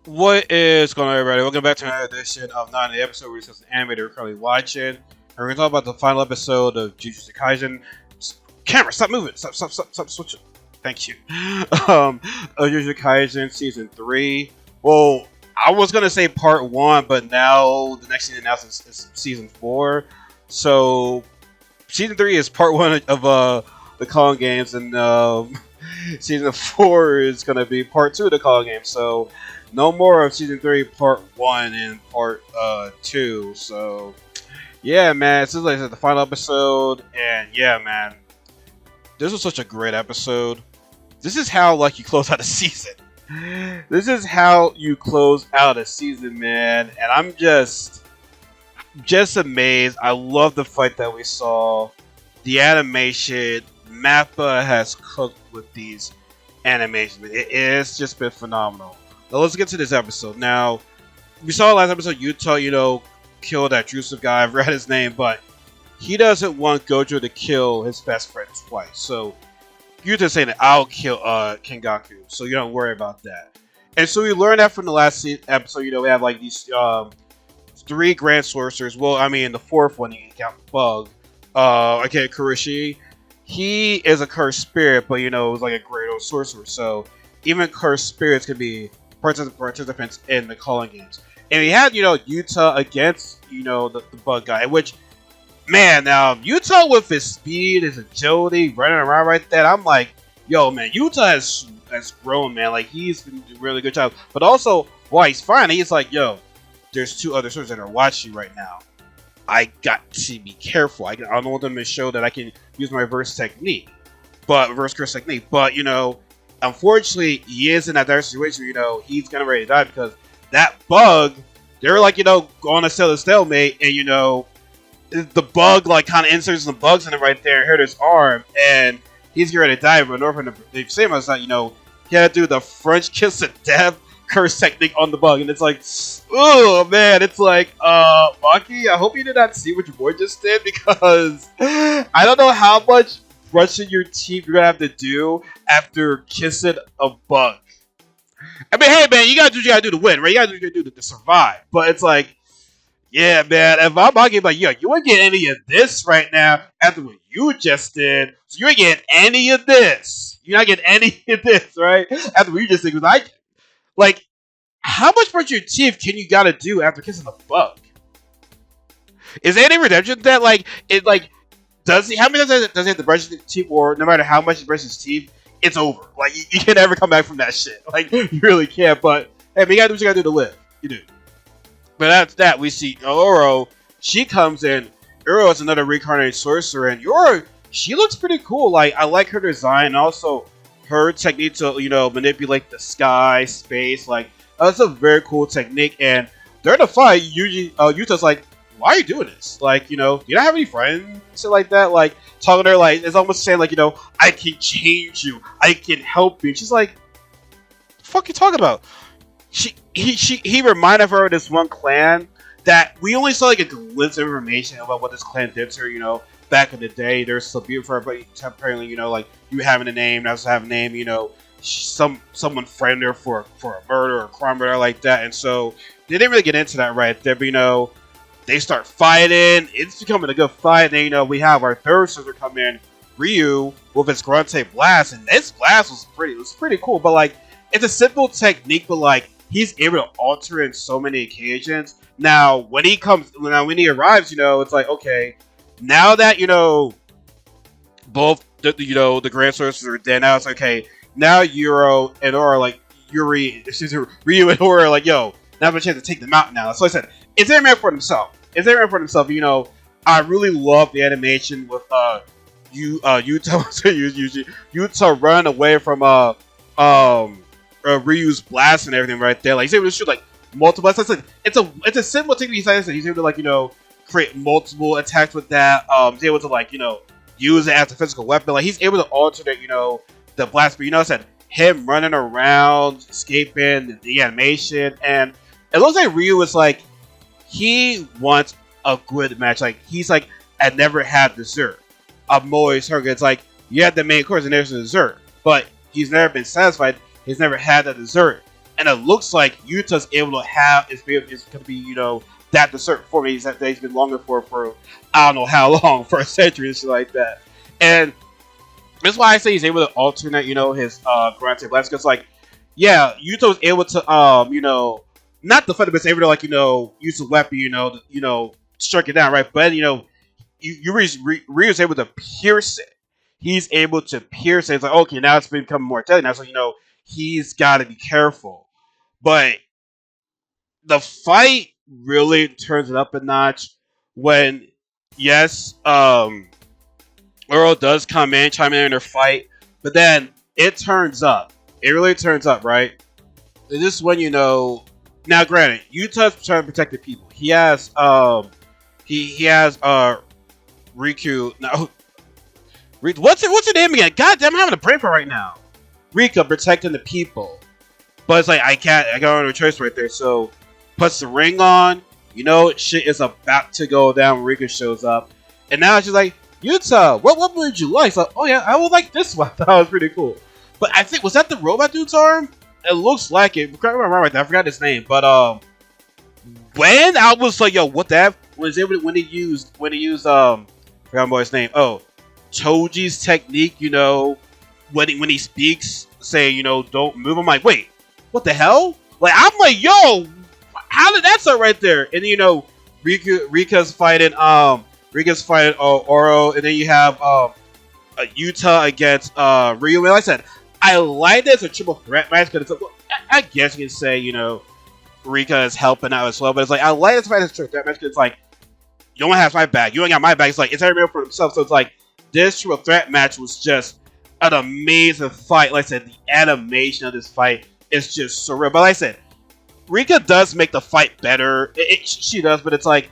What is going on, everybody? Welcome back to another edition of Nani, the episode where we discuss the anime that we're currently watching. And we're going to talk about the final episode of JJK Kaisen. Camera, stop moving! Stop switching. Thank you. Of JJK Kaisen Season 3. Well, I was going to say Part 1, but now the next thing announced is Season 4. So, Season 3 is Part 1 of the Calling Games, and Season 4 is going to be Part 2 of the Calling Games. So, no more of Season 3 Part 1 and Part 2. So, yeah, man. This is like the final episode. And, yeah, man. This was such a great episode. This is how, like, you close out a season. This is how you close out a season, man. And I'm just amazed. I love the fight that we saw. The animation. Mappa has cooked with these animations. It's just been phenomenal. Now let's get to this episode. Now, we saw last episode Yuta, kill that Drusive guy. I read his name, but he doesn't want Gojo to kill his best friend twice. So Yuta's saying that I'll kill Kengaku, so you don't worry about that. And so we learned that from the last episode. We have like these three Grand Sorcerers. Well, I mean the fourth one, you can count Bug. Kurishi. He is a cursed spirit, but it was like a great old sorcerer. So even cursed spirits can be participants in the Calling Games. And we had, Yuta against, the Bug guy, which, man, now, Yuta with his speed, his agility, running around right there, I'm like, yo, man, Yuta has grown, man. Like, he's been doing a really good job. But also, while he's fine, he's like, yo, there's two other sorcerers that are watching right now. I got to be careful. I don't want them to show that I can use my reverse curse technique. But, unfortunately, he is in that dire situation where, he's gonna ready to die because that Bug, they're like, going to sell a stalemate, and, the Bug, like, kind of inserts some bugs in it right there, hurt his arm, and he's ready to die. But in order for the same as that, he had to do the French kiss of death curse technique on the Bug, and it's like, oh man, it's like, Maki, I hope you did not see what your boy just did, because I don't know how much brushing your teeth you're gonna have to do after kissing a Bug. I mean, hey man, you gotta do what you gotta do to win, right? You gotta do what you gotta do to survive. But it's like, yeah, man, if I'm Maki, like, yo, you ain't getting any of this right now after what you just did. So you ain't getting any of this. You're not getting any of this, right? After what you just did, because like, how much brush your teeth can you gotta do after kissing a Bug? Is there any redemption that, like, it, like, does he, how many times does he have to brush his teeth, or no matter how much he brushes his teeth, it's over. Like, you can never come back from that shit. Like, you really can't, but, hey, man, you gotta do what you gotta do to live. You do. But after that, we see Oro. She comes in. Oro is another reincarnated sorcerer, and Oro, she looks pretty cool. Like, I like her design, and also her technique to, manipulate the sky, space. Like, that's a very cool technique. And during the fight, usually Yuta's like, why are you doing this? Like, do you not have any friends? Shit like that. Like, talking to her, like, it's almost saying, like, I can change you. I can help you. And she's like, the fuck you talking about? He reminded her of this one clan that we only saw, like, a glimpse of information about what this clan did to her, back in the day. There's some beautiful, but apparently, like, you having a name, I also have a name, someone framed her for a murder or a crime or like that. And so they didn't really get into that right there, but, they start fighting. It's becoming a good fight. And then, we have our third sister come in, Ryu, with his Grunte blast. And this blast was pretty cool. But, like, it's a simple technique, but, like, he's able to alter it in so many occasions. Now, when he arrives, it's like, okay, now that, both, the Grand Sorcerers are dead, now it's like, okay, now Ryu and Oro are like, yo, now I have a chance to take them out now. So I said, it's their man for himself. I really love the animation with Yuta run away from Ryu's blast and everything right there. Like, he's able to shoot like multiple blasts. It's a simple thing he's able to, like, create multiple attacks with that. He's able to, like, use it as a physical weapon. Like, he's able to alternate, the blast. But I said him running around, escaping, the animation, and it looks like Ryu is like, he wants a good match. Like, he's like, I never had dessert. I'm always hungry. It's like, you had the main course and there's the dessert. But he's never been satisfied. He's never had that dessert. and it looks like Yuta's able to have is going to be that the certain form that he's been longing for I don't know how long, for a century and shit like that. And that's why I say he's able to alternate his granted blast, because yeah, Yuta was able to not defend it, but able to use a weapon, strike it down, right? But Ryu's able to pierce it. He's able to pierce it. It's like, okay, now it's becoming more deadly now, so he's got to be careful. But the fight really turns it up a notch when, yes, Earl does chime in their fight, but then it turns up. It really turns up, right? And this is when now, granted, Yuta's trying to protect the people. He has he has Riku. No, what's her name again? God damn, I'm having a brain fart right now. Rika protecting the people, but it's like I got no choice right there. So puts the ring on. Shit is about to go down when Rika shows up, and now she's like, Yuta, what would you like? So, oh yeah, I would like this one. That was pretty cool. But I think, was that the robot dude's arm? It looks like it. Right there. I forgot his name. But when I was like, yo, what that was able to, when he used forgot my boy's name. Oh, Choji's technique. When he speaks, say don't move. I'm like, wait, what the hell? Like, I'm like, yo, how did that start right there? And Rika's fighting Oro, and then you have Yuta against Ryu. And like I said, I like this a triple threat match because I guess you can say Rika is helping out as well, but it's like I like this fight as a triple threat match because it's like you don't have my back, you ain't got my back. It's like it's every man for himself. So it's like this triple threat match was just an amazing fight. Like I said, the animation of this fight is just so real. But like I said, Rika does make the fight better. She does, but it's like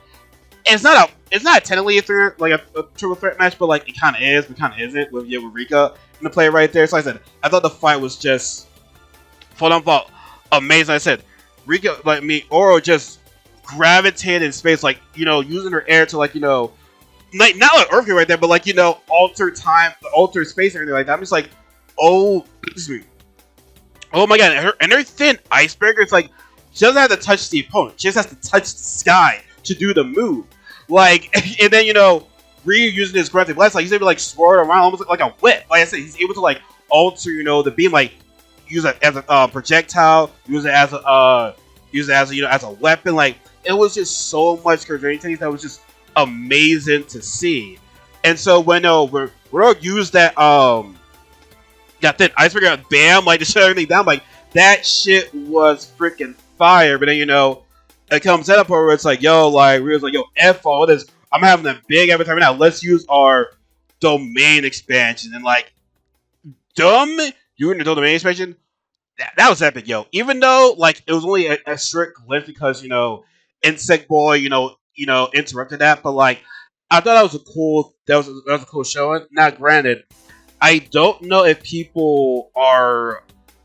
it's not technically a triple threat match, but like it kind of is, but kind of isn't with Rika in the play right there. So like I said, I thought the fight was just amazing. Like I said, Rika, Oro just gravitated in space, using her air to not like earthquake right there, but alter time, alter space, and everything like that. I'm just like, oh, excuse me. Oh my god, and her thin icebreaker, it's like she doesn't have to touch the opponent, she just has to touch the sky to do the move. And then Ryu using his granted blast, he's able to swirl it around almost like a whip. Like I said, he's able to alter the beam, use it as a projectile, use it as a as a weapon. It was just so much coordination that was just amazing to see. And so when we used that thin icebreaker, bam, to shut everything down, that shit was freaking fire. But then it comes up where it's like, yo, Ryu's like, yo, F all this. I'm having a big appetite right now. Let's use our domain expansion. And you in the domain expansion? That was epic, yo. Even though it was only a strict glimpse because Insect Boy interrupted that, but I thought that was a cool showing. Now, granted, I don't know if people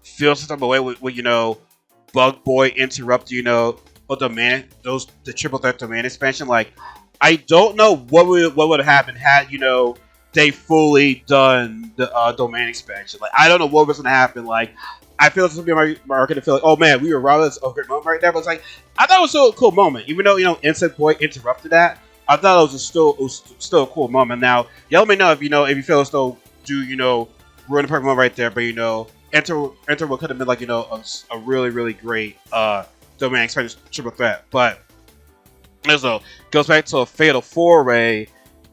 feel some type of way with Bug Boy interrupt the triple threat domain expansion. I don't know what would have happened had they fully done the domain expansion. I don't know what was gonna happen. I feel like some people are gonna feel like, oh man, we were robbed of a great moment right there. But it's I thought it was still a cool moment, even though Insect Boy interrupted that. I thought it was still a cool moment. Now, y'all let me know if if you feel as though ruin the perfect moment right there. But enter what could have been a really really great domain expansion triple threat. But so goes back to a fatal four-way,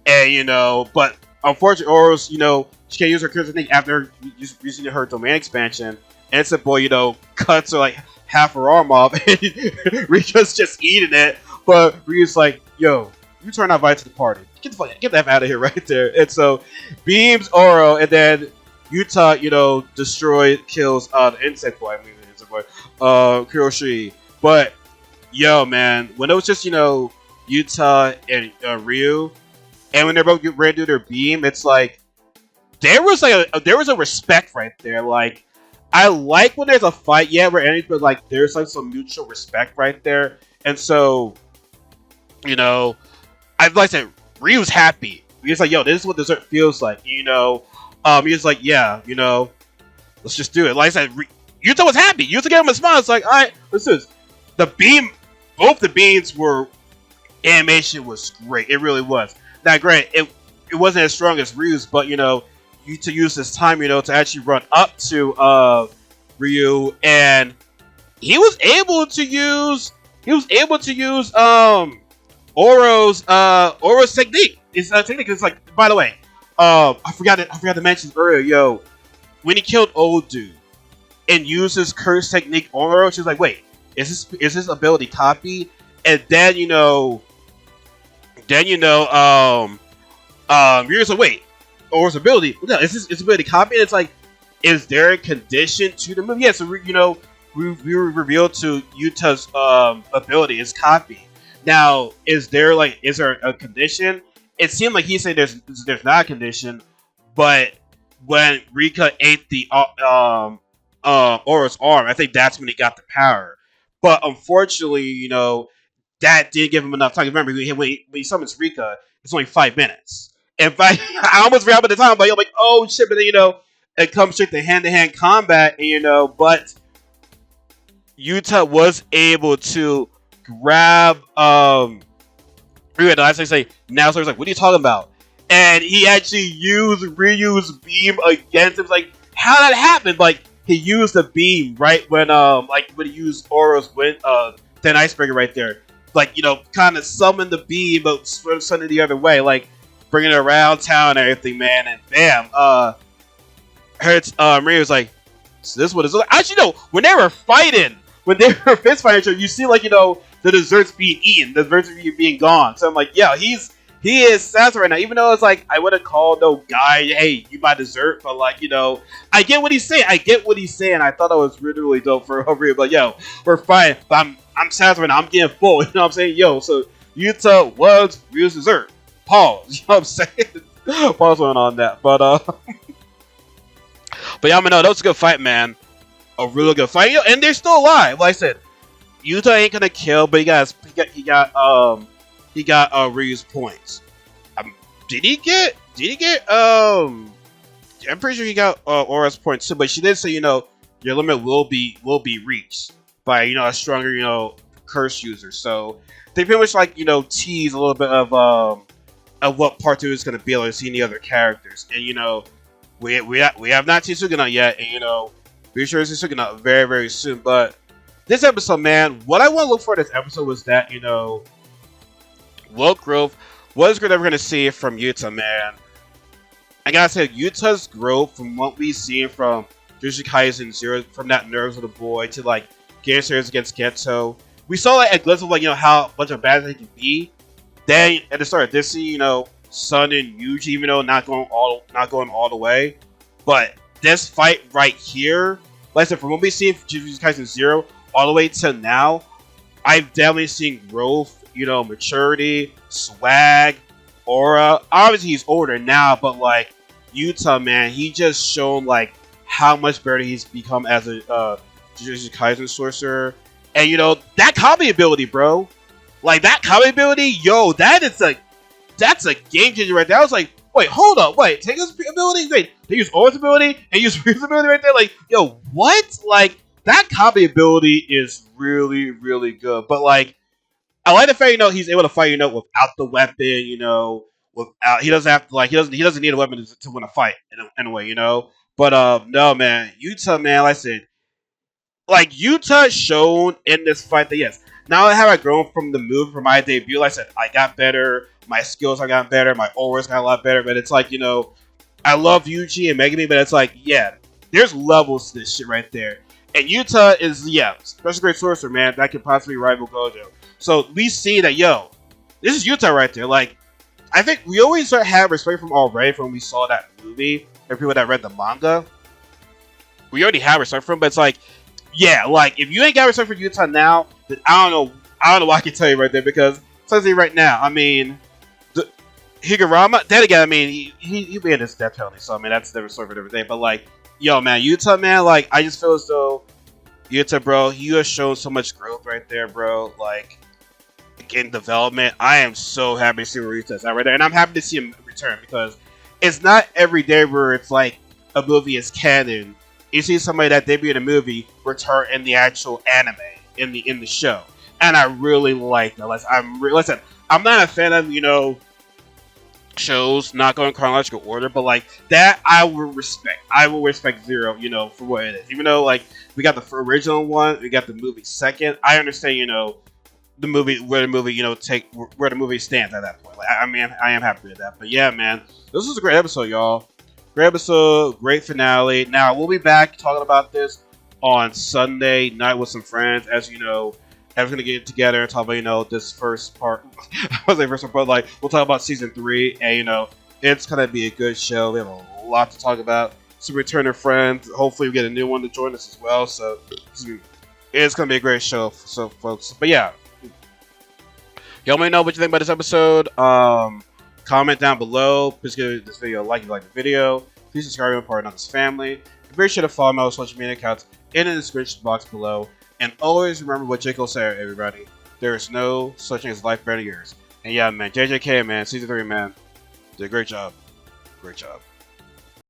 and but unfortunately, Oro's she can't use her character thing after using her domain expansion. And Insect Boy cuts her half her arm off, and Rika's just eating it. But Ryu's like, yo, you turn out to the party. Get the F out of here right there. And so beams Oro, and then Yuta kills the Insect Boy. I mean the Insect Boy, Kiroshi. But yo, man, when it was just Yuta and Ryu, and when they're both ready to do their beam, it's there was a respect right there. I like when there's a fight, yeah, we're enemies, but there's some mutual respect right there. And so I'd like to say Ryu's happy. He's like, yo, this is what dessert feels like. He's like, yeah, let's just do it. Like I said, Yuta was happy. Yuta gave him a smile. It's like, all right, listen, the beam, both the beams were, animation was great. It really was. Now, granted, it wasn't as strong as Ryu's, but Yuta used this time, to actually run up to Ryu, and he was able to use Oro's technique. It's technique. It's like, by the way, I forgot to mention earlier, when he killed old dude and used his curse technique on Oro, she was like, wait, is this ability copy? And then you're like, wait, Oro's ability, no, is this ability copy? And it's like, is there a condition to the move? Yeah, so we were revealed to Yuta's ability is copy. Now, is there a condition? It seemed like he said there's not a condition, but when Rika ate the Oro's arm, I think that's when he got the power. But unfortunately, that didn't give him enough time. Remember, when he summons Rika, it's only 5 minutes. In fact, I almost forgot about the time, but I'm like, oh shit! But then it comes straight to hand-to-hand combat, and but Yuta was able to grab Ryu. I actually say now, so he's like, "What are you talking about?" And he actually used Ryu's beam against him. It's like, how did that happen? Like, he used the beam right when when he used Oro's wind, then icebreaker right there. Like, kind of summoned the beam, but send it the other way, like bringing it around town and everything, man. And bam, hurts. Ryu was like, so this is what it's like. Actually, no, when they were fist fighting, you see the desserts being eaten, the desserts being gone. So I'm like, yeah, he is sassy right now. Even though it's like, I would have called no guy, hey, you my dessert, but I get what he's saying. I thought that was really, really dope for over here. But yo, we're fine. But I'm sassy right now. I'm getting full. You know what I'm saying? Yo, so Yuta was Ryu's dessert. Pause. You know what I'm saying? Pause on that. But yeah, that was a good fight, man. A really good fight. And they're still alive. Like I said, Yuta ain't gonna kill, but he got Ryu's points. Did he get I'm pretty sure he got Aura's points too, but she did say, your limit will be reached by, a stronger, curse user. So they pretty much tease a little bit of what part 2 is gonna be able to see any other characters. And we have not seen Suguna yet, and we're sure to see Suguna very, very soon. But this episode, man, what I want to look for in this episode was that, what growth was we're never going to see from Yuta, man. I gotta say, Yuta's growth from what we've seen from JJK Kaisen 0, from that nerves of the boy to game series against Geto. We saw a glimpse of how much of a bad he can be. Then at the start of this scene, Sun and Yuji, even though not going all the way, but this fight right here, like I said, from what we've seen from JJK Kaisen 0 all the way to now, I've definitely seen growth, maturity, swag, aura. Obviously, he's older now, but Yuta, man, he just shown how much better he's become as a JJK Kaisen sorcerer. And that comedy ability, bro. That comedy ability, yo, that's a game changer right there. I was like, wait, hold up, wait, take his ability, wait, they use Aura's ability and use Ryu's ability right there. Yo, what? That comedy ability is really, really good. But I like the fact he's able to fight without the weapon. Without he doesn't have to he doesn't need a weapon to win a fight in a way. But no, man, Yuta, man, like I said, Yuta shown in this fight that yes, now I have grown from the move from my debut. Like I said, I got better, my skills I got better, my auras got a lot better. But it's I love Yuji and Megami, but it's yeah, there's levels to this shit right there. And Yuta is, special great sorcerer, man, that could possibly rival Gojo. So we see that, yo, this is Yuta right there. I think we always have respect from already from when we saw that movie. For people that read the manga, we already have respect for him. But it's if you ain't got respect for Yuta now, then I don't know what I can tell you right there. Because especially right now, I mean, Higurama, then again, I mean, he made his death penalty, so I mean that's never sort of a different thing. But yo, man, Yuta, man, I just feel as though Yuta, bro, you have shown so much growth right there, bro. In development, I am so happy to see where Yuta is at right there, and I'm happy to see him return because it's not every day where it's a movie is canon you see somebody that debuted in a movie return in the actual anime in the show, and I really like that. Listen, I'm not a fan of shows not going in chronological order, but like that I will respect. I will respect Zero, for what it is. Even though like we got the original one, we got the movie second. I understand, the movie where the movie where the movie stands at that point. Like I mean, I am happy with that. But yeah, man, this was a great episode, y'all. Great episode, great finale. Now we'll be back talking about this on Sunday night with some friends, as you know. Everyone's gonna get together and talk about this first part. I was like first part, but like we'll talk about season 3, and it's gonna be a good show. We have a lot to talk about. Some returning friends. Hopefully, we get a new one to join us as well. So it's gonna be a great show. So folks, but yeah, y'all may know what you think about this episode. Comment down below. Please give this video a like if you like the video. Please subscribe and be part of this family. Be sure to follow my social media accounts in the description box below. And always remember what JJK said, everybody. There is no such thing as life better than yours. And yeah, man, JJK, man, season 3, man, did a great job. Great job.